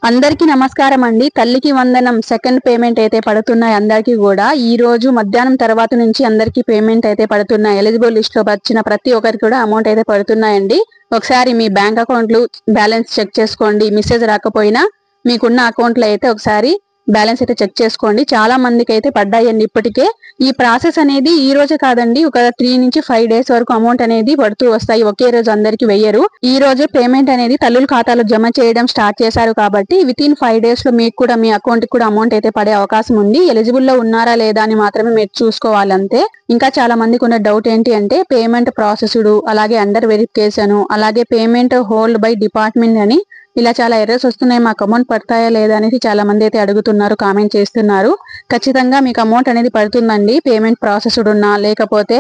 అందరికీ నమస్కారం అండి. తల్లికి వందనం సెకండ్ పేమెంట్ అయితే పడుతున్నాయి. అందరికీ కూడా ఈ రోజు మధ్యాహ్నం తర్వాత నుంచి అందరికీ పేమెంట్ అయితే పడుతున్నాయి. ఎలిజిబుల్ లిస్ట్ లో వచ్చిన ప్రతి ఒక్కరికి కూడా అమౌంట్ అయితే పడుతున్నాయండి. ఒకసారి మీ బ్యాంక్ అకౌంట్లు బ్యాలెన్స్ చెక్ చేసుకోండి. మెసేజ్ రాకపోయినా మీకున్న అకౌంట్ లో అయితే ఒకసారి బ్యాలెన్స్ అయితే చెక్ చేసుకోండి. చాలా మందికి అయితే పడ్డాయండి. ఇప్పటికే ఈ ప్రాసెస్ అనేది ఈ రోజే కాదండి, ఒక 3 నుంచి 5 డేస్ వరకు అమౌంట్ అనేది పడుతూ వస్తాయి. ఒకే రోజు అందరికి వెయ్యరు. ఈ రోజే పేమెంట్ అనేది తల్లుల ఖాతాలో జమ చేయడం స్టార్ట్ చేశారు కాబట్టి వితిన్ 5 డేస్ లో మీకు కూడా మీ అకౌంట్ కి కూడా అమౌంట్ అయితే పడే అవకాశం ఉంది. ఎలిజిబుల్ లో ఉన్నారా లేదా అని మాత్రమే మీరు చూసుకోవాలి అంతే. ఇంకా చాలా మందికి ఉన్న డౌట్ ఏంటి అంటే పేమెంట్ ప్రాసెస్డ్, అలాగే అండర్ వెరిఫికేషన్, అలాగే పేమెంట్ హోల్డ్ బై డిపార్ట్మెంట్ అని ఇలా చాలా ఎర్రర్స్ వస్తున్నాయి. మాకు అమౌంట్ పడతాయా లేదా అనేసి చాలా మంది అయితే అడుగుతున్నారు, కామెంట్ చేస్తున్నారు. ఖచ్చితంగా మీకు అమౌంట్ అనేది పడుతుందండి. పేమెంట్ ప్రాసెస్డ్ ఉన్నా లేకపోతే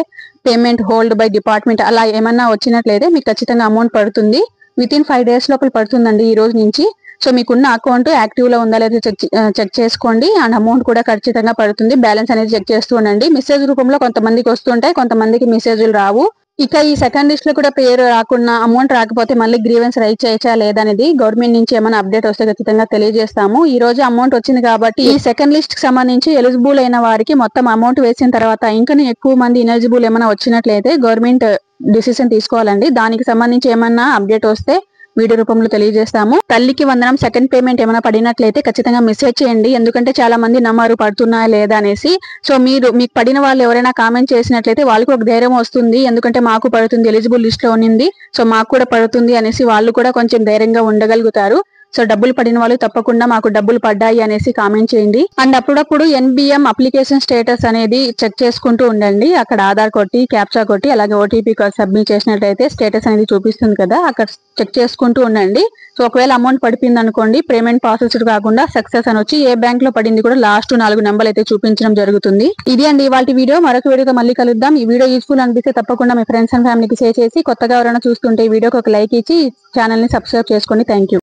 పేమెంట్ హోల్డ్ బై డిపార్ట్మెంట్ అలా ఏమన్నా వచ్చినట్లయితే మీకు ఖచ్చితంగా అమౌంట్ పడుతుంది. వితిన్ 5 డేస్ లోపల పడుతుందండి ఈ రోజు నుంచి. సో మీకున్న అకౌంట్ యాక్టివ్ లో ఉందా లేదా చెక్ చేసుకోండి. అండ్ అమౌంట్ కూడా ఖచ్చితంగా పడుతుంది. బ్యాలెన్స్ అనేది చెక్ చేస్తూ ఉండండి. మెసేజ్ రూపంలో కొంతమందికి వస్తుంటాయి, కొంతమందికి మెసేజ్లు రావు. ఇక ఈ సెకండ్ లిస్ట్ లో కూడా పేరు రాకుండా అమౌంట్ రాకపోతే మళ్ళీ గ్రీవెన్స్ రైజ్ చేయొచ్చా లేదా అనేది గవర్నమెంట్ నుంచి ఏమైనా అప్డేట్ వస్తే ఖచ్చితంగా తెలియజేస్తాము. ఈ రోజు అమౌంట్ వచ్చింది కాబట్టి ఈ సెకండ్ లిస్ట్ కి సంబంధించి ఎలిజిబుల్ అయిన వారికి మొత్తం అమౌంట్ వేసిన తర్వాత ఇంకా ఎక్కువ మంది ఇనెలిజిబుల్ ఏమైనా వచ్చినట్లయితే గవర్నమెంట్ డిసిషన్ తీసుకోవాలండి. దానికి సంబంధించి ఏమన్నా అప్డేట్ వస్తే వీడియో రూపంలో తెలియజేస్తాము. తల్లికి వందనం సెకండ్ పేమెంట్ ఏమైనా పడినట్లయితే ఖచ్చితంగా మెసేజ్ చేయండి. ఎందుకంటే చాలా మంది నమ్మరు పడుతున్నాయా లేదా అనేసి. సో మీకు పడిన వాళ్ళు ఎవరైనా కామెంట్ చేసినట్లయితే వాళ్ళకి ఒక ధైర్యం వస్తుంది. ఎందుకంటే మాకు పడుతుంది, ఎలిజిబుల్ లిస్ట్ లో ఉన్నింది, సో మాకు కూడా పడుతుంది అనేసి వాళ్ళు కూడా కొంచెం ధైర్యంగా ఉండగలుగుతారు. సో డబ్బులు పడిన వాళ్ళు తప్పకుండా మాకు డబ్బులు పడ్డాయి అనేసి కామెంట్ చేయండి. అండ్ అప్పుడప్పుడు ఎన్బిఎం అప్లికేషన్ స్టేటస్ అనేది చెక్ చేసుకుంటూ ఉండండి. అక్కడ ఆధార్ కొట్టి క్యాప్చా కొట్టి అలాగే ఓటీపీ సబ్మిట్ చేసినట్లయితే స్టేటస్ అనేది చూపిస్తుంది కదా, అక్కడ చెక్ చేసుకుంటూ ఉండండి. సో ఒకవేళ అమౌంట్ పడిపోయింది అనుకోండి, పేమెంట్ ప్రాసెస్డ్ కాకుండా సక్సెస్ అని వచ్చి ఏ బ్యాంక్ లో పడింది కూడా లాస్ట్ 4 నెంబర్లు అయితే చూపించడం జరుగుతుంది. ఇది అండి ఇవాళ వీడియో. మరొక వీడియోతో మళ్ళీ కలుద్దాం. ఈ వీడియో యూస్ఫుల్ అనిపిస్తే తప్పకుండా మీ ఫ్రెండ్స్ అండ్ ఫ్యామిలీకి షేర్ చేసి కొత్తగా ఎవరైనా చూస్తుంటే ఈ వీడియోకి ఒక లైక్ ఇచ్చి ఛానల్ ని సబ్స్క్రైబ్ చేసుకోండి. Thank you.